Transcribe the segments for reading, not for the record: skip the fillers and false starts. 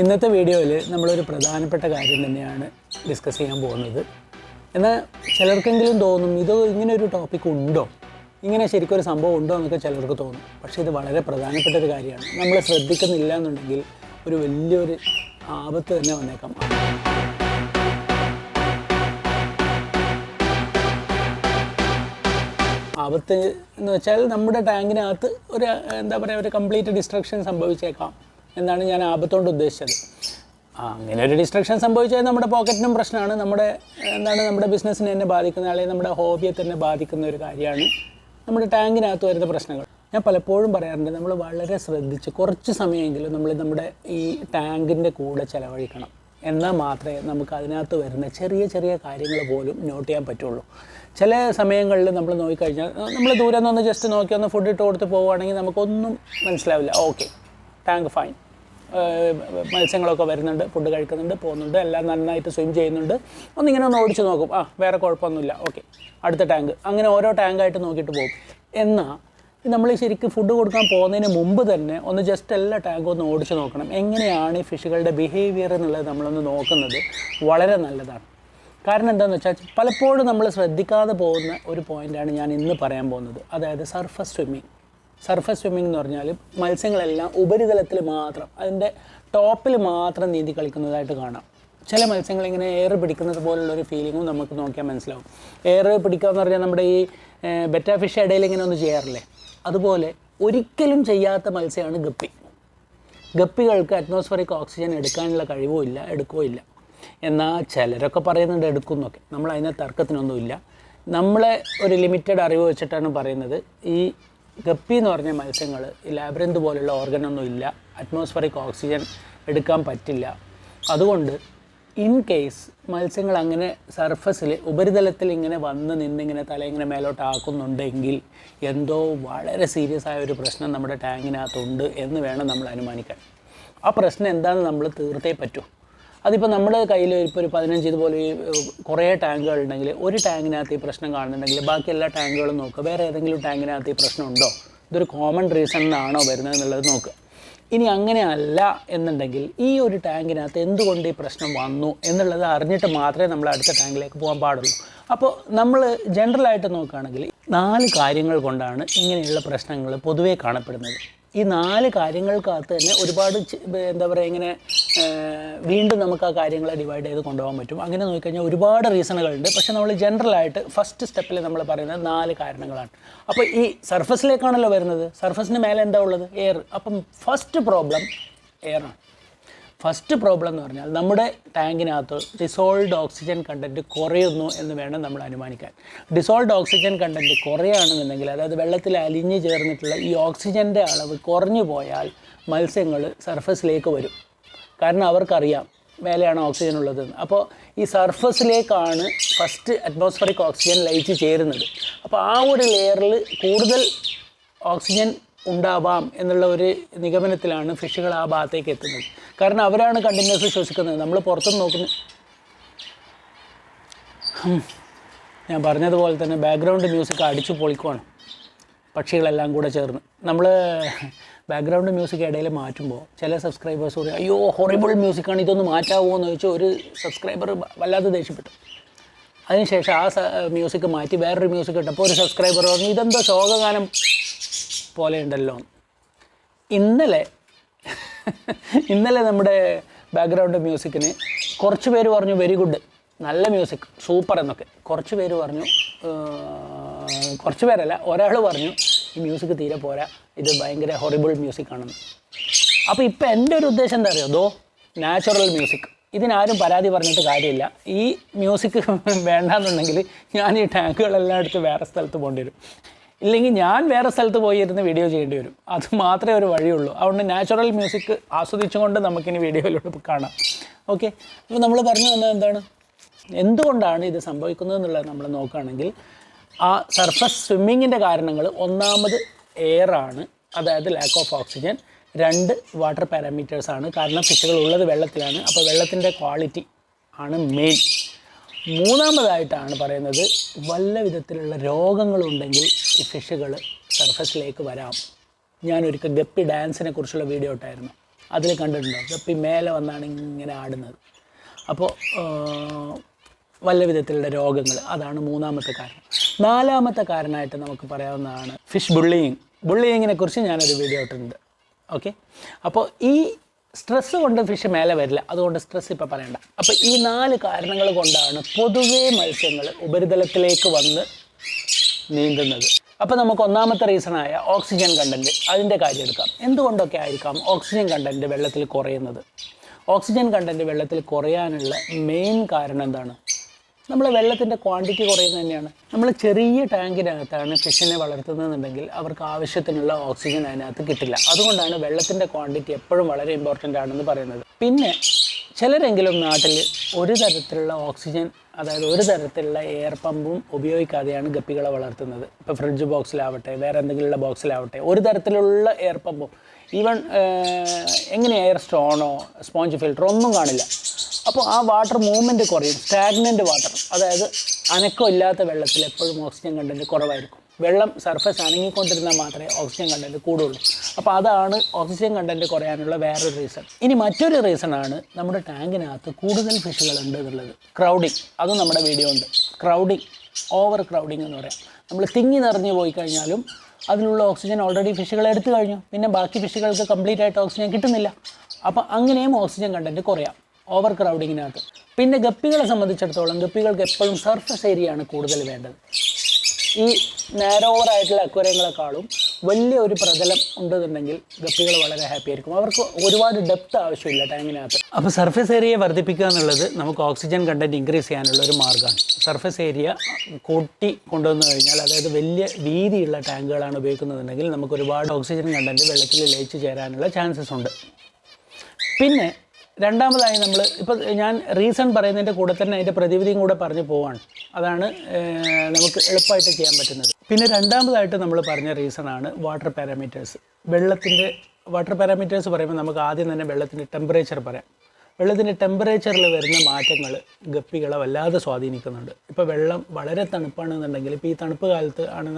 ഇന്നത്തെ വീഡിയോയിൽ നമ്മളൊരു പ്രധാനപ്പെട്ട കാര്യം തന്നെയാണ് ഡിസ്കസ് ചെയ്യാൻ പോകുന്നത്. എന്നാൽ ചിലർക്കെങ്കിലും തോന്നും ഇത് ഇങ്ങനെ ഒരു ടോപ്പിക് ഉണ്ടോ, ഇങ്ങനെ ശരിക്കും ഒരു സംഭവം ഉണ്ടോ എന്നൊക്കെ ചിലർക്ക് തോന്നും. പക്ഷേ ഇത് വളരെ പ്രധാനപ്പെട്ട ഒരു കാര്യമാണ്. നമ്മൾ ശ്രദ്ധിക്കുന്നില്ല എന്നുണ്ടെങ്കിൽ ഒരു വലിയൊരു ആപത്ത് തന്നെ വന്നേക്കാം. ആപത്ത് എന്ന് വെച്ചാൽ നമ്മുടെ ടാങ്കിനകത്ത് ഒരു ഒരു കംപ്ലീറ്റ് ഡിസ്ട്രക്ഷൻ സംഭവിച്ചേക്കാം എന്നാണ് ഞാൻ ആപത്തുകൊണ്ട് ഉദ്ദേശിച്ചത്. അങ്ങനെ ഒരു ഡിസ്ട്രക്ഷൻ സംഭവിച്ചാൽ നമ്മുടെ പോക്കറ്റിനും പ്രശ്നമാണ്, നമ്മുടെ ബിസിനസ്സിനെ തന്നെ ബാധിക്കുന്ന, അല്ലെങ്കിൽ നമ്മുടെ ഹോബിയെ തന്നെ ബാധിക്കുന്ന ഒരു കാര്യമാണ് നമ്മുടെ ടാങ്കിനകത്ത് വരുന്ന പ്രശ്നങ്ങൾ. ഞാൻ പലപ്പോഴും പറയാറുണ്ട്, നമ്മൾ വളരെ ശ്രദ്ധിച്ച് കുറച്ച് സമയമെങ്കിലും നമ്മൾ നമ്മുടെ ഈ ടാങ്കിൻ്റെ കൂടെ ചിലവഴിക്കണം. എന്നാൽ മാത്രമേ നമുക്ക് അതിനകത്ത് വരുന്ന ചെറിയ ചെറിയ കാര്യങ്ങൾ പോലും നോട്ട് ചെയ്യാൻ പറ്റുള്ളൂ. ചില സമയങ്ങളിൽ നമ്മൾ നോക്കിക്കഴിഞ്ഞാൽ, നമ്മൾ ദൂരെ നിന്ന് ജസ്റ്റ് നോക്കി ഒന്ന് ഫുഡ് ഇട്ട് കൊടുത്ത് പോവുകയാണെങ്കിൽ നമുക്കൊന്നും മനസ്സിലാവില്ല. ഓക്കെ, ടാങ്ക് ഫൈൻ, മത്സ്യങ്ങളൊക്കെ വരുന്നുണ്ട്, ഫുഡ് കഴിക്കുന്നുണ്ട്, പോകുന്നുണ്ട്, എല്ലാം നന്നായിട്ട് സ്വിം ചെയ്യുന്നുണ്ട്. ഒന്നിങ്ങനെ ഒന്ന് ഓടിച്ച് നോക്കും, വേറെ കുഴപ്പമൊന്നുമില്ല, ഓക്കെ, അടുത്ത ടാങ്ക്. അങ്ങനെ ഓരോ ടാങ്കായിട്ട് നോക്കിയിട്ട് പോകും. എന്നാൽ നമ്മൾ ശരിക്കും ഫുഡ് കൊടുക്കാൻ പോകുന്നതിന് മുമ്പ് തന്നെ ഒന്ന് ജസ്റ്റ് എല്ലാ ടാങ്കും ഒന്ന് ഓടിച്ച് നോക്കണം. എങ്ങനെയാണ് ഈ ഫിഷുകളുടെ ബിഹേവിയർ എന്നുള്ളത് നമ്മളൊന്ന് നോക്കുന്നത് വളരെ നല്ലതാണ്. കാരണം എന്താണെന്ന് വെച്ചാൽ, പലപ്പോഴും നമ്മൾ ശ്രദ്ധിക്കാതെ പോകുന്ന ഒരു പോയിൻ്റാണ് ഞാൻ ഇന്ന് പറയാൻ പോകുന്നത്. അതായത് സർഫസ് സ്വിമ്മിങ്. സർഫസ് സ്വിമ്മിംഗ് എന്ന് പറഞ്ഞാൽ മത്സ്യങ്ങളെല്ലാം ഉപരിതലത്തിൽ മാത്രം, അതിൻ്റെ ടോപ്പിൽ മാത്രം നീന്തി കളിക്കുന്നതായിട്ട് കാണാം. ചില മത്സ്യങ്ങൾ ഇങ്ങനെ എയർ പിടിക്കുന്നത് പോലുള്ളൊരു ഫീലിങ്ങും നമുക്ക് നോക്കിയാൽ മനസ്സിലാവും. എയർ പിടിക്കുക എന്ന് പറഞ്ഞാൽ നമ്മുടെ ഈ ബെറ്റാ ഫിഷ് ഇടയിൽ ഇങ്ങനെ ഒന്ന് ചെയ്യാറില്ലേ, അതുപോലെ ഒരിക്കലും ചെയ്യാത്ത മത്സ്യമാണ് ഗപ്പി. ഗപ്പികൾക്ക് അറ്റ്മോസ്ഫറിക് ഓക്സിജൻ എടുക്കാനുള്ള കഴിവും ഇല്ല, എടുക്കുകയില്ല. എന്നാൽ ചിലരൊക്കെ പറയുന്നുണ്ട് എടുക്കുന്നൊക്കെ. നമ്മൾ അതിന് തർക്കത്തിനൊന്നുമില്ല. നമ്മളെ ഒരു ലിമിറ്റഡ് അറിവ് വെച്ചിട്ടാണ് പറയുന്നത്. ഈ ഗപ്പി എന്ന് പറഞ്ഞ മത്സ്യങ്ങൾ ഈ ലാബ്രിന്ത് പോലുള്ള ഓർഗനൊന്നും ഇല്ല, അറ്റ്മോസ്ഫറിക് ഓക്സിജൻ എടുക്കാൻ പറ്റില്ല. അതുകൊണ്ട് ഇൻ കേസ് മത്സ്യങ്ങൾ അങ്ങനെ സർഫസിൽ ഉപരിതലത്തിൽ ഇങ്ങനെ വന്ന് നിന്നിങ്ങനെ തല ഇങ്ങനെ മേലോട്ടാക്കുന്നുണ്ടെങ്കിൽ എന്തോ വളരെ സീരിയസ് ആയ ഒരു പ്രശ്നം നമ്മുടെ ടാങ്കിനകത്തുണ്ട് എന്ന് വേണം നമ്മൾ അനുമാനിക്കാൻ. ആ പ്രശ്നം എന്താണെന്ന് നമ്മൾ തീർത്തേ പറ്റൂ. അതിപ്പോൾ നമ്മുടെ കയ്യിൽ ഇപ്പോൾ ഒരു 15 ഇതുപോലെ കുറേ ടാങ്കുകൾ ഉണ്ടെങ്കിൽ, ഒരു ടാങ്കിനകത്ത് ഈ പ്രശ്നം കാണുന്നുണ്ടെങ്കിൽ ബാക്കി എല്ലാ ടാങ്കുകളും നോക്കുക. വേറെ ഏതെങ്കിലും ടാങ്കിനകത്ത് ഈ പ്രശ്നമുണ്ടോ, ഇതൊരു കോമൺ റീസണിനാണോ വരുന്നത് എന്നുള്ളത് നോക്കുക. ഇനി അങ്ങനെ അല്ല എന്നുണ്ടെങ്കിൽ ഈ ഒരു ടാങ്കിനകത്ത് എന്തുകൊണ്ട് ഈ പ്രശ്നം വന്നു എന്നുള്ളത് അറിഞ്ഞിട്ട് മാത്രമേ നമ്മൾ അടുത്ത ടാങ്കിലേക്ക് പോകാൻ പാടുള്ളൂ. അപ്പോൾ നമ്മൾ ജനറലായിട്ട് നോക്കുകയാണെങ്കിൽ 4 കാര്യങ്ങൾ കൊണ്ടാണ് ഇങ്ങനെയുള്ള പ്രശ്നങ്ങൾ പൊതുവേ കാണപ്പെടുന്നത്. ഈ 4 കാര്യങ്ങൾക്കകത്ത് തന്നെ ഒരുപാട് ഇങ്ങനെ വീണ്ടും നമുക്ക് ആ കാര്യങ്ങളെ ഡിവൈഡ് ചെയ്ത് കൊണ്ടുപോകാൻ പറ്റും. അങ്ങനെ നോക്കിക്കഴിഞ്ഞാൽ ഒരുപാട് റീസണുകളുണ്ട്. പക്ഷേ നമ്മൾ ജനറലായിട്ട് ഫസ്റ്റ് സ്റ്റെപ്പിൽ നമ്മൾ പറയുന്നത് 4 കാരണങ്ങളാണ്. അപ്പോൾ ഈ സർഫസിലേക്കാണല്ലോ വരുന്നത്. സർഫസിന് മേലെ എന്താ ഉള്ളത്? എയർ. അപ്പം ഫസ്റ്റ് പ്രോബ്ലം എയറാണ്. ഫസ്റ്റ് പ്രോബ്ലം എന്ന് പറഞ്ഞാൽ നമ്മുടെ ടാങ്കിനകത്ത് ഡിസോൾവ്ഡ് ഓക്സിജൻ കണ്ടൻറ്റ് കുറയുന്നു എന്ന് വേണം നമ്മൾ അനുമാനിക്കാൻ. ഡിസോൾവ്ഡ് ഓക്സിജൻ കണ്ടൻറ്റ് കുറയുകയാണെന്നുണ്ടെങ്കിൽ, അതായത് വെള്ളത്തിൽ അലിഞ്ഞു ചേർന്നിട്ടുള്ള ഈ ഓക്സിജൻ്റെ അളവ് കുറഞ്ഞു പോയാൽ മത്സ്യങ്ങൾ സർഫസിലേക്ക് വരും. കാരണം അവർക്കറിയാം മേലെയാണ് ഓക്സിജൻ ഉള്ളതെന്ന്. അപ്പോൾ ഈ സർഫസിലേക്കാണ് ഫസ്റ്റ് അറ്റ്മോസ്ഫറിക് ഓക്സിജൻ ലയിച്ച് ചേരുന്നത്. അപ്പോൾ ആ ഒരു ലെയറിൽ കൂടുതൽ ഓക്സിജൻ ഉണ്ടാവാം എന്നുള്ള ഒരു നിഗമനത്തിലാണ് ഫിഷുകൾ ആ ഭാഗത്തേക്ക് എത്തുന്നത്. കാരണം അവരാണ് കണ്ടിന്യൂസ് ശ്വസിക്കുന്നത്. നമ്മൾ പുറത്തുനിന്ന് നോക്കുന്ന, ഞാൻ പറഞ്ഞതുപോലെ തന്നെ ബാക്ക്ഗ്രൗണ്ട് മ്യൂസിക് അടിച്ചു പൊളിക്കുവാണ് പക്ഷികളെല്ലാം കൂടെ ചേർന്ന്. നമ്മൾ ബാക്ക്ഗ്രൗണ്ട് മ്യൂസിക് ഇടയിൽ മാറ്റുമ്പോൾ ചില സബ്സ്ക്രൈബേഴ്സ് പറയും, അയ്യോ ഹൊറിബിൾ മ്യൂസിക്കാണ്, ഇതൊന്ന് മാറ്റാവുമോ എന്ന് ചോദിച്ചാൽ ഒരു സബ്സ്ക്രൈബർ വല്ലാതെ ദേഷ്യപ്പെട്ടു. അതിനുശേഷം ആ മ്യൂസിക് മാറ്റി വേറൊരു മ്യൂസിക് ഇട്ടപ്പോൾ ഒരു സബ്സ്ക്രൈബർ പറഞ്ഞു, ഇതെന്തോ ശോകഗാനം പോലെ ഉണ്ടല്ലോ. ഇന്നലെ നമ്മുടെ ബാക്ക്ഗ്രൗണ്ട് മ്യൂസിക്കിന് കുറച്ച് പേര് പറഞ്ഞു വെരി ഗുഡ്, നല്ല മ്യൂസിക്, സൂപ്പർ എന്നൊക്കെ. കുറച്ച് പേര് പറഞ്ഞു, കുറച്ച് പേരല്ല, ഒരാൾ പറഞ്ഞു ഈ മ്യൂസിക് തീരെ പോരാ, ഇത് ഭയങ്കര ഹൊറിബിൾ മ്യൂസിക്കാണെന്ന്. അപ്പോൾ ഇപ്പോൾ എൻ്റെ ഒരു ഉദ്ദേശം എന്താ അറിയോ, നാച്ചുറൽ മ്യൂസിക്. ഇതിനാരും പരാതി പറഞ്ഞിട്ട് കാര്യമില്ല. ഈ മ്യൂസിക് വേണ്ടാന്നുണ്ടെങ്കിൽ ഞാൻ ഈ ടാങ്കുകളെല്ലാം എടുത്ത് വേറെ സ്ഥലത്ത് പോകേണ്ടി വരും. ഇല്ലെങ്കിൽ ഞാൻ വേറെ സ്ഥലത്ത് പോയി ഇരുന്ന് വീഡിയോ ചെയ്യേണ്ടി വരും. അത് മാത്രമേ ഒരു വഴിയുള്ളൂ. അതുകൊണ്ട് നാച്ചുറൽ മ്യൂസിക് ആസ്വദിച്ചുകൊണ്ട് നമുക്കിനി വീഡിയോയിലൂടെ കാണാം. ഓക്കെ, അപ്പോൾ നമ്മൾ പറഞ്ഞു വന്നത് എന്താണ്, എന്തുകൊണ്ടാണ് ഇത് സംഭവിക്കുന്നത് എന്നുള്ളത് നമ്മൾ നോക്കുകയാണെങ്കിൽ, ആ സർഫസ് സ്വിമ്മിങ്ങിൻ്റെ കാരണങ്ങൾ ഒന്നാമത് എയറാണ്, അതായത് ലാക്ക് ഓഫ് ഓക്സിജൻ. 2 വാട്ടർ പാരാമീറ്റേഴ്സാണ്. കാരണം ഫിഷുകൾ ഉള്ളത് വെള്ളത്തിലാണ്. അപ്പോൾ വെള്ളത്തിൻ്റെ ക്വാളിറ്റി ആണ് മെയിൻ. മൂന്നാമതായിട്ടാണ് പറയുന്നത്, വല്ല വിധത്തിലുള്ള രോഗങ്ങളുണ്ടെങ്കിൽ ഈ ഫിഷുകൾ സർഫസിലേക്ക് വരാം. ഞാനൊരിക്കൽ ഗപ്പി ഡാൻസിനെ കുറിച്ചുള്ള വീഡിയോ ഇട്ടായിരുന്നു. അതിൽ കണ്ടിട്ടുണ്ടോ? ഗപ്പി മേലെ വന്നാണ് ഇങ്ങനെ ആടുന്നത്. അപ്പോൾ വല്ല വിധത്തിലുള്ള രോഗങ്ങൾ, അതാണ് മൂന്നാമത്തെ കാരണം. നാലാമത്തെ കാരണമായിട്ട് നമുക്ക് പറയാവുന്നതാണ് ഫിഷ് ബുള്ളിയിങ്ങിനെ കുറിച്ച് ഞാനൊരു വീഡിയോ ഇട്ടിട്ടുണ്ട്. ഓക്കെ, അപ്പോൾ ഈ സ്ട്രെസ്സ് കൊണ്ട് ഫിഷ് മേലെ വരില്ല, അതുകൊണ്ട് സ്ട്രെസ് ഇപ്പോൾ പറയണ്ട. അപ്പോൾ ഈ 4 കാരണങ്ങൾ കൊണ്ടാണ് പൊതുവേ മത്സ്യങ്ങൾ ഉപരിതലത്തിലേക്ക് വന്ന് നീന്തുന്നത്. അപ്പോൾ നമുക്ക് ഒന്നാമത്തെ റീസണായ ഓക്സിജൻ കണ്ടൻറ്റ്, അതിൻ്റെ കാര്യം എടുക്കാം. എന്തുകൊണ്ടൊക്കെ ആയിരിക്കാം ഓക്സിജൻ കണ്ടൻറ്റ് വെള്ളത്തിൽ കുറയുന്നത്? ഓക്സിജൻ കണ്ടൻറ്റ് വെള്ളത്തിൽ കുറയാനുള്ള മെയിൻ കാരണം എന്താണ്? നമ്മൾ വെള്ളത്തിൻ്റെ ക്വാണ്ടിറ്റി കുറയുന്നത് തന്നെയാണ്. നമ്മൾ ചെറിയ ടാങ്കിനകത്താണ് ഫിഷിനെ വളർത്തുന്നതെന്നുണ്ടെങ്കിൽ അവർക്ക് ആവശ്യത്തിനുള്ള ഓക്സിജൻ അതിനകത്ത് കിട്ടില്ല. അതുകൊണ്ടാണ് വെള്ളത്തിൻ്റെ ക്വാണ്ടിറ്റി എപ്പോഴും വളരെ ഇമ്പോർട്ടൻ്റ് ആണെന്ന് പറയുന്നത്. പിന്നെ ചിലരെങ്കിലും നാട്ടിൽ ഒരു തരത്തിലുള്ള ഓക്സിജൻ, അതായത് ഒരു തരത്തിലുള്ള എയർ പമ്പും ഉപയോഗിക്കാതെയാണ് ഗപ്പികളെ വളർത്തുന്നത്. ഇപ്പോൾ ഫ്രിഡ്ജ് ബോക്സിലാവട്ടെ, വേറെ എന്തെങ്കിലുമുള്ള ബോക്സിലാവട്ടെ, ഒരു തരത്തിലുള്ള എയർ പമ്പും, ഈവൻ എങ്ങനെ എയർ സ്റ്റോണോ സ്പോഞ്ച് ഫിൽറ്ററോ ഒന്നും കാണില്ല. അപ്പോൾ ആ വാട്ടർ മൂവ്മെൻറ്റ് കുറയും. സ്റ്റാഗ്നൻ്റ് വാട്ടർ, അതായത് അനക്കം ഇല്ലാത്ത വെള്ളത്തിൽ എപ്പോഴും ഓക്സിജൻ കണ്ടൻറ്റ് കുറവായിരിക്കും. വെള്ളം സർഫസ് അനങ്ങിക്കൊണ്ടിരുന്നാൽ മാത്രമേ ഓക്സിജൻ കണ്ടൻറ്റ് കൂടുള്ളൂ. അപ്പോൾ അതാണ് ഓക്സിജൻ കണ്ടൻറ്റ് കുറയാനുള്ള വേറൊരു റീസൺ. ഇനി മറ്റൊരു റീസണാണ് നമ്മുടെ ടാങ്കിനകത്ത് കൂടുതൽ ഫിഷുകളുണ്ട് എന്നുള്ളത്. ക്രൗഡിങ്, അതും നമ്മുടെ വീഡിയോ ഉണ്ട്. ഓവർ ക്രൗഡിങ് എന്ന് പറയാം. നമ്മൾ തിങ്ങി നിറഞ്ഞു പോയി കഴിഞ്ഞാലും അതിനുള്ള ഓക്സിജൻ ഓൾറെഡി ഫിഷുകൾ എടുത്തു കഴിഞ്ഞു, പിന്നെ ബാക്കി ഫിഷുകൾക്ക് കംപ്ലീറ്റ് ആയിട്ട് ഓക്സിജൻ കിട്ടുന്നില്ല. അപ്പോൾ അങ്ങനെയും ഓക്സിജൻ കണ്ടൻറ്റ് കുറയാം ഓവർ ക്രൗഡിങ്ങിനകത്ത്. പിന്നെ ഗപ്പികളെ സംബന്ധിച്ചിടത്തോളം ഗപ്പികൾക്ക് എപ്പോഴും സർഫസ് ഏരിയ ആണ് കൂടുതൽ വേണ്ടത്. ഈ നാരോവറായിട്ടുള്ള അക്വേറിയങ്ങളെക്കാളും വലിയ ഒരു പ്രതലം ഉണ്ടെന്നുണ്ടെങ്കിൽ ഗപ്പികൾ വളരെ ഹാപ്പി ആയിരിക്കും. അവർക്ക് ഒരുപാട് ഡെപ്ത് ആവശ്യമില്ല ടാങ്കിനകത്ത്. അപ്പോൾ സർഫസ് ഏരിയ വർദ്ധിപ്പിക്കുക എന്നുള്ളത് നമുക്ക് ഓക്സിജൻ കണ്ടൻറ്റ് ഇൻക്രീസ് ചെയ്യാനുള്ള ഒരു മാർഗ്ഗമാണ്. സർഫസ് ഏരിയ കൂട്ടി കൊണ്ടുവന്നു കഴിഞ്ഞാൽ, അതായത് വലിയ വീതിയുള്ള ടാങ്കുകളാണ് ഉപയോഗിക്കുന്നതെന്നുണ്ടെങ്കിൽ നമുക്ക് ഒരുപാട് ഓക്സിജൻ കണ്ടൻറ്റ് വെള്ളത്തിൽ ലയിച്ച് ചേരാനുള്ള ചാൻസസ് ഉണ്ട്. പിന്നെ രണ്ടാമതായി നമ്മൾ ഇപ്പോൾ ഞാൻ റീസൺ പറയുന്നതിൻ്റെ കൂടെ തന്നെ അതിൻ്റെ പ്രതിവിധിയും കൂടെ പറഞ്ഞു പോവാണ്. അതാണ് നമുക്ക് എളുപ്പമായിട്ട് ചെയ്യാൻ പറ്റുന്നത്. പിന്നെ രണ്ടാമതായിട്ട് നമ്മൾ പറഞ്ഞ റീസണാണ് വാട്ടർ പാരാമീറ്റേഴ്സ്. വാട്ടർ പാരാമീറ്റേഴ്സ് പറയുമ്പോൾ നമുക്ക് ആദ്യം തന്നെ വെള്ളത്തിൻ്റെ ടെമ്പറേച്ചർ പറയാം. വെള്ളത്തിൻ്റെ ടെമ്പറേച്ചറിൽ വരുന്ന മാറ്റങ്ങൾ ഗപ്പികളെ വല്ലാതെ സ്വാധീനിക്കുന്നുണ്ട്. ഇപ്പോൾ വെള്ളം വളരെ തണുപ്പാണെന്നുണ്ടെങ്കിൽ, ഇപ്പോൾ ഈ തണുപ്പ് കാലത്ത് ആണ്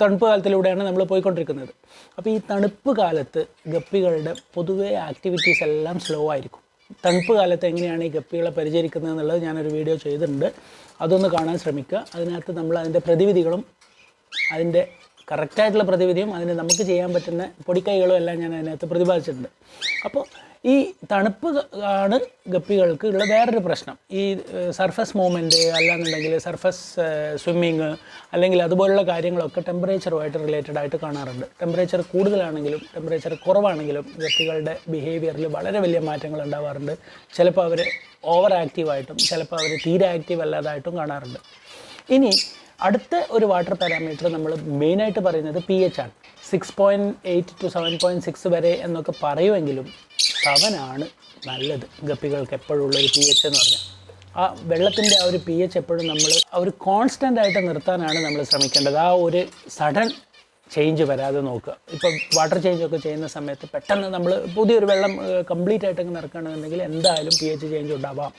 തണുപ്പ് കാലത്തിലൂടെയാണ് നമ്മൾ പോയിക്കൊണ്ടിരിക്കുന്നത്. അപ്പോൾ ഈ തണുപ്പ് കാലത്ത് ഗപ്പികളുടെ പൊതുവേ ആക്ടിവിറ്റീസ് എല്ലാം സ്ലോ ആയിരിക്കും. തണുപ്പ് കാലത്ത് എങ്ങനെയാണ് ഈ ഗപ്പികളെ പരിചരിക്കുന്നത് എന്നുള്ളത് ഞാനൊരു വീഡിയോ ചെയ്തിട്ടുണ്ട്, അതൊന്ന് കാണാൻ ശ്രമിക്കുക. അതിനകത്ത് നമ്മൾ അതിൻ്റെ പ്രതിവിധികളും അതിൻ്റെ കറക്റ്റായിട്ടുള്ള പ്രതിവിധിയും അതിന് നമുക്ക് ചെയ്യാൻ പറ്റുന്ന പൊടിക്കൈകളും എല്ലാം ഞാൻ അതിനകത്ത് പ്രതിപാദിച്ചിട്ടുണ്ട്. അപ്പോൾ ഈ തണുപ്പ് ആണ് ഗപ്പികൾക്ക് ഉള്ള വേറൊരു പ്രശ്നം. ഈ സർഫസ് മൂവ്മെൻറ്റ് അല്ലാന്നുണ്ടെങ്കിൽ സർഫസ് സ്വിമ്മിങ് അല്ലെങ്കിൽ അതുപോലുള്ള കാര്യങ്ങളൊക്കെ ടെമ്പറേച്ചറുമായിട്ട് റിലേറ്റഡ് ആയിട്ട് കാണാറുണ്ട്. ടെമ്പറേച്ചർ കൂടുതലാണെങ്കിലും ടെമ്പറേച്ചർ കുറവാണെങ്കിലും ഗപ്പികളുടെ ബിഹേവിയറിൽ വളരെ വലിയ മാറ്റങ്ങൾ ഉണ്ടാവാറുണ്ട്. ചിലപ്പോൾ അവർ ഓവർ ആക്റ്റീവായിട്ടും ചിലപ്പോൾ അവർ തീരെ ആക്റ്റീവ് അല്ലാതായിട്ടും കാണാറുണ്ട്. ഇനി അടുത്ത ഒരു വാട്ടർ പാരാമീറ്റർ നമ്മൾ മെയിനായിട്ട് പറയുന്നത് pH ആണ്. 6.8 to 7.6 വരെ എന്നൊക്കെ പറയുമെങ്കിലും 7 ആണ് നല്ലത് ഗപ്പികൾക്ക് എപ്പോഴും ഉള്ളൊരു pH എന്ന് പറഞ്ഞാൽ. ആ വെള്ളത്തിൻ്റെ ആ ഒരു pH എപ്പോഴും നമ്മൾ ഒരു കോൺസ്റ്റൻ്റ് ആയിട്ട് നിർത്താനാണ് നമ്മൾ ശ്രമിക്കേണ്ടത്. ആ ഒരു സഡൻ ചേഞ്ച് വരാതെ നോക്കുക. ഇപ്പോൾ വാട്ടർ ചേഞ്ചൊക്കെ ചെയ്യുന്ന സമയത്ത് പെട്ടെന്ന് നമ്മൾ പുതിയൊരു വെള്ളം കംപ്ലീറ്റ് ആയിട്ടൊക്കെ നിറക്കുകയാണെന്നുണ്ടെങ്കിൽ എന്തായാലും pH ചേഞ്ച് ഉണ്ടാവാം.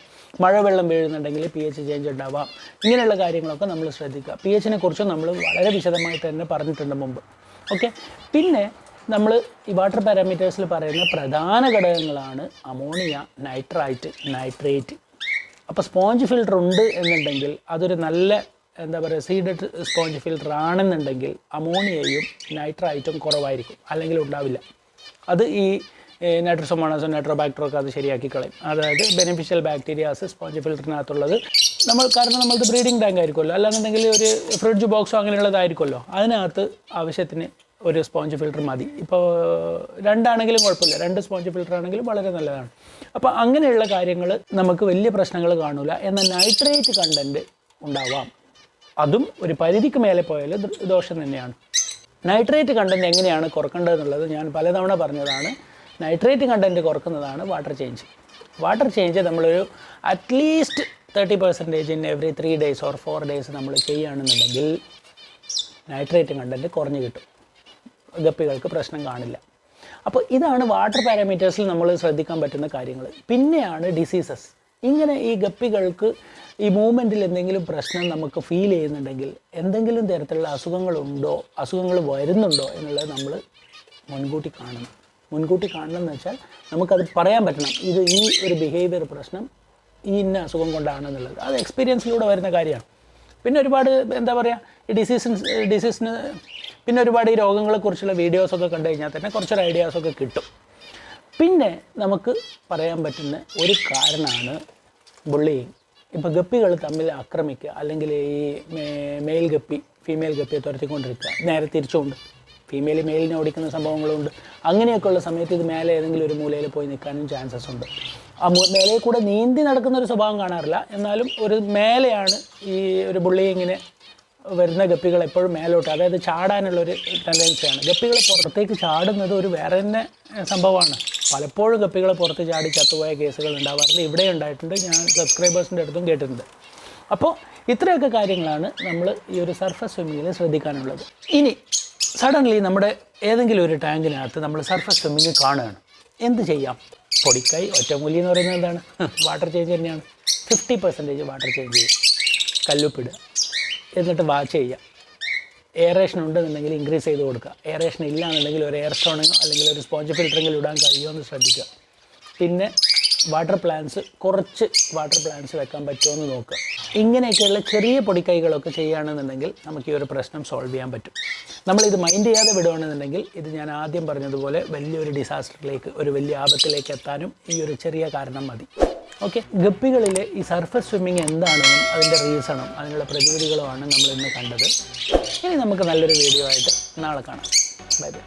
മഴവെള്ളം വീഴുന്നുണ്ടെങ്കിൽ pH ചേഞ്ച് ഉണ്ടാവാം. ഇങ്ങനെയുള്ള കാര്യങ്ങളൊക്കെ നമ്മൾ ശ്രദ്ധിക്കുക. pH-നെ കുറിച്ച് നമ്മൾ വളരെ വിശദമായിട്ട് തന്നെ പറഞ്ഞിട്ടുണ്ട് മുമ്പ്. ഓക്കെ, പിന്നെ നമ്മൾ ഈ വാട്ടർ പാരാമീറ്റേഴ്സിൽ പറയുന്ന പ്രധാന ഘടകങ്ങളാണ് അമോണിയ, നൈട്രേറ്റ്. അപ്പോൾ സ്പോഞ്ച് ഫിൽറ്റർ ഉണ്ട് എന്നുണ്ടെങ്കിൽ അതൊരു നല്ല സീഡഡ് സ്പോഞ്ച് ഫിൽറ്റർ ആണെന്നുണ്ടെങ്കിൽ അമോണിയയും നൈട്രൈറ്റും കുറവായിരിക്കും, അല്ലെങ്കിൽ ഉണ്ടാവില്ല. അത് ഈ നൈട്രോസോമോണാസും നൈട്രോബാക്ടറൊക്കെ അത് ശരിയാക്കി കളയും. അതായത് ബെനിഫിഷ്യൽ ബാക്ടീരിയാസ് സ്പോഞ്ച് ഫിൽറ്ററിനകത്തുള്ളത് കാരണം നമ്മൾക്ക് ബ്രീഡിംഗ് ടാങ്ക് ആയിരിക്കുമല്ലോ, അല്ലാന്നുണ്ടെങ്കിൽ ഒരു ഫ്രിഡ്ജ് ബോക്സോ അങ്ങനെയുള്ളതായിരിക്കുമല്ലോ, അതിനകത്ത് ആവശ്യത്തിന് ഒരു സ്പോഞ്ച് ഫിൽറ്റർ മതി. ഇപ്പോൾ 2 ആണെങ്കിലും കുഴപ്പമില്ല, 2 സ്പോഞ്ച് ഫിൽറ്റർ ആണെങ്കിലും വളരെ നല്ലതാണ്. അപ്പോൾ അങ്ങനെയുള്ള കാര്യങ്ങൾ നമുക്ക് വലിയ പ്രശ്നങ്ങൾ കാണില്ല. എന്നാൽ നൈട്രേറ്റ് കണ്ടൻറ്റ് ഉണ്ടാവാം, അതും ഒരു പരിധിക്ക് മേലെ പോയാൽ ദോഷം തന്നെയാണ്. നൈട്രേറ്റ് കണ്ടൻറ്റ് എങ്ങനെയാണ് കുറക്കേണ്ടതെന്നുള്ളത് ഞാൻ പലതവണ പറഞ്ഞതാണ്. നൈട്രേറ്റ് കണ്ടൻറ്റ് കുറക്കുന്നതാണ് വാട്ടർ ചേഞ്ച് നമ്മളൊരു at least 30% in every 3 days or 4 days നമ്മൾ ചെയ്യുകയാണെന്നുണ്ടെങ്കിൽ നൈട്രേറ്റ് കണ്ടൻറ്റ് കുറഞ്ഞു കിട്ടും, ഗപ്പികൾക്ക് പ്രശ്നം കാണില്ല. അപ്പോൾ ഇതാണ് വാട്ടർ പാരാമീറ്റേഴ്സിൽ നമ്മൾ ശ്രദ്ധിക്കാൻ പറ്റുന്ന കാര്യങ്ങൾ. പിന്നെയാണ് ഡിസീസസ്. ഇങ്ങനെ ഈ ഗപ്പികൾക്ക് ഈ മൂവ്മെൻറ്റിൽ എന്തെങ്കിലും പ്രശ്നം നമുക്ക് ഫീൽ ചെയ്യുന്നുണ്ടെങ്കിൽ, എന്തെങ്കിലും തരത്തിലുള്ള അസുഖങ്ങൾ വരുന്നുണ്ടോ എന്നുള്ളത് നമ്മൾ മുൻകൂട്ടി കാണണം. മുൻകൂട്ടി കാണണം എന്ന് വെച്ചാൽ നമുക്കത് പറയാൻ പറ്റണം, ഇത് ഈ ഒരു ബിഹേവിയർ പ്രശ്നം ഈ ഇന്ന അസുഖം കൊണ്ടാണെന്നുള്ളത്. അത് എക്സ്പീരിയൻസിലൂടെ വരുന്ന കാര്യമാണ്. പിന്നെ ഒരുപാട് എന്താ പറയുക, ഈ ഡിസീസിന് പിന്നെ ഒരുപാട് ഈ രോഗങ്ങളെക്കുറിച്ചുള്ള വീഡിയോസൊക്കെ കണ്ടു കഴിഞ്ഞാൽ തന്നെ കുറച്ചൊരു ഐഡിയാസൊക്കെ കിട്ടും. പിന്നെ നമുക്ക് പറയാൻ പറ്റുന്ന ഒരു കാരണമാണ് ബുള്ളിയിങ്. ഇപ്പോൾ ഗപ്പികൾ തമ്മിൽ ആക്രമിക്കുക, അല്ലെങ്കിൽ ഈ മെയിൽ ഗപ്പി ഫീമെയിൽ ഗപ്പിയെ തുരത്തിക്കൊണ്ടിരിക്കുക, നേരെ തിരിച്ചുകൊണ്ട് ഫീമെയിൽ മെയിലിനെ ഓടിക്കുന്ന സംഭവങ്ങളുണ്ട്. അങ്ങനെയൊക്കെയുള്ള സമയത്ത് ഇത് മേലെ ഏതെങ്കിലും ഒരു മൂലയിൽ പോയി നിൽക്കാനും ചാൻസസ് ഉണ്ട്. ആ മേലയിൽ കൂടെ നീന്തി നടക്കുന്ന ഒരു സ്വഭാവം കാണാറില്ല, എന്നാലും ഒരു മേലെയാണ് ഈ ഒരു ബുള്ളിയിങ്ങിന് വരുന്ന ഗപ്പികൾ എപ്പോഴും മേലോട്ട്, അതായത് ചാടാനുള്ളൊരു ടെൻഡൻസിയാണ്. ഗപ്പികൾ പുറത്തേക്ക് ചാടുന്നത് ഒരു വേറെ തന്നെ സംഭവമാണ്. പലപ്പോഴും ഗപ്പികൾ പുറത്ത് ചാടി ചത്തുപോയ കേസുകൾ ഉണ്ടാവാറുണ്ട്. ഇവിടെ ഉണ്ടായിട്ടുണ്ട്, ഞാൻ സബ്സ്ക്രൈബേഴ്സിൻ്റെ അടുത്തും കേട്ടിട്ടുണ്ട്. അപ്പോൾ ഇത്രയൊക്കെ കാര്യങ്ങളാണ് നമ്മൾ ഈ ഒരു സർഫസ് സ്വിമ്മിങ്ങിൽ ശ്രദ്ധിക്കാനുള്ളത്. ഇനി സഡൻലി നമ്മുടെ ഏതെങ്കിലും ഒരു ടാങ്കിനകത്ത് നമ്മൾ സർഫസ് സ്വിമ്മിങ് കാണുകയാണ്, എന്ത് ചെയ്യാം? പൊടിക്കൈ ഒറ്റമൂലി എന്ന് പറയുന്നത് എന്താണ്? വാട്ടർ ചേഞ്ച് തന്നെയാണ്. 50% വാട്ടർ ചേഞ്ച് ചെയ്യുക, കല്ലുപ്പിടുക, എന്നിട്ട് വാച്ച് ചെയ്യുക. എയറേഷൻ ഉണ്ടെന്നുണ്ടെങ്കിൽ ഇൻക്രീസ് ചെയ്ത് കൊടുക്കുക. എയറേഷൻ ഇല്ല എന്നുണ്ടെങ്കിൽ ഒരു എയർ സ്റ്റോണിങ്ങോ അല്ലെങ്കിൽ ഒരു സ്പോഞ്ച് ഫിൽറ്ററിങ്ങിൽ ഇടാൻ കഴിയുമോ എന്ന് ശ്രദ്ധിക്കുക. പിന്നെ കുറച്ച് വാട്ടർ പ്ലാന്റ്സ് വെക്കാൻ പറ്റുമോ എന്ന് നോക്കുക. ഇങ്ങനെയൊക്കെയുള്ള ചെറിയ പൊടിക്കൈകളൊക്കെ ചെയ്യുകയാണെന്നുണ്ടെങ്കിൽ നമുക്ക് ഈ ഒരു പ്രശ്നം സോൾവ് ചെയ്യാൻ പറ്റും. നമ്മളിത് മൈൻഡ് ചെയ്യാതെ വിടുകയാണെന്നുണ്ടെങ്കിൽ ഇത് ഞാൻ ആദ്യം പറഞ്ഞതുപോലെ വലിയൊരു ഡിസാസ്റ്ററിലേക്ക്, ഒരു വലിയ ആപത്തിലേക്ക് എത്താനും ഈ ഒരു ചെറിയ കാരണം മതി. ഓക്കെ, ഗപ്പികളിലെ ഈ സർഫസ് സ്വിമ്മിങ് എന്താണെന്നും അതിൻ്റെ റീസണും അതിനുള്ള പ്രതിവിധികളുമാണ് നമ്മൾ ഇന്ന് കണ്ടത്. ഇനി നമുക്ക് നല്ലൊരു വീഡിയോ ആയിട്ട് നാളെ കാണാം. Bye bye.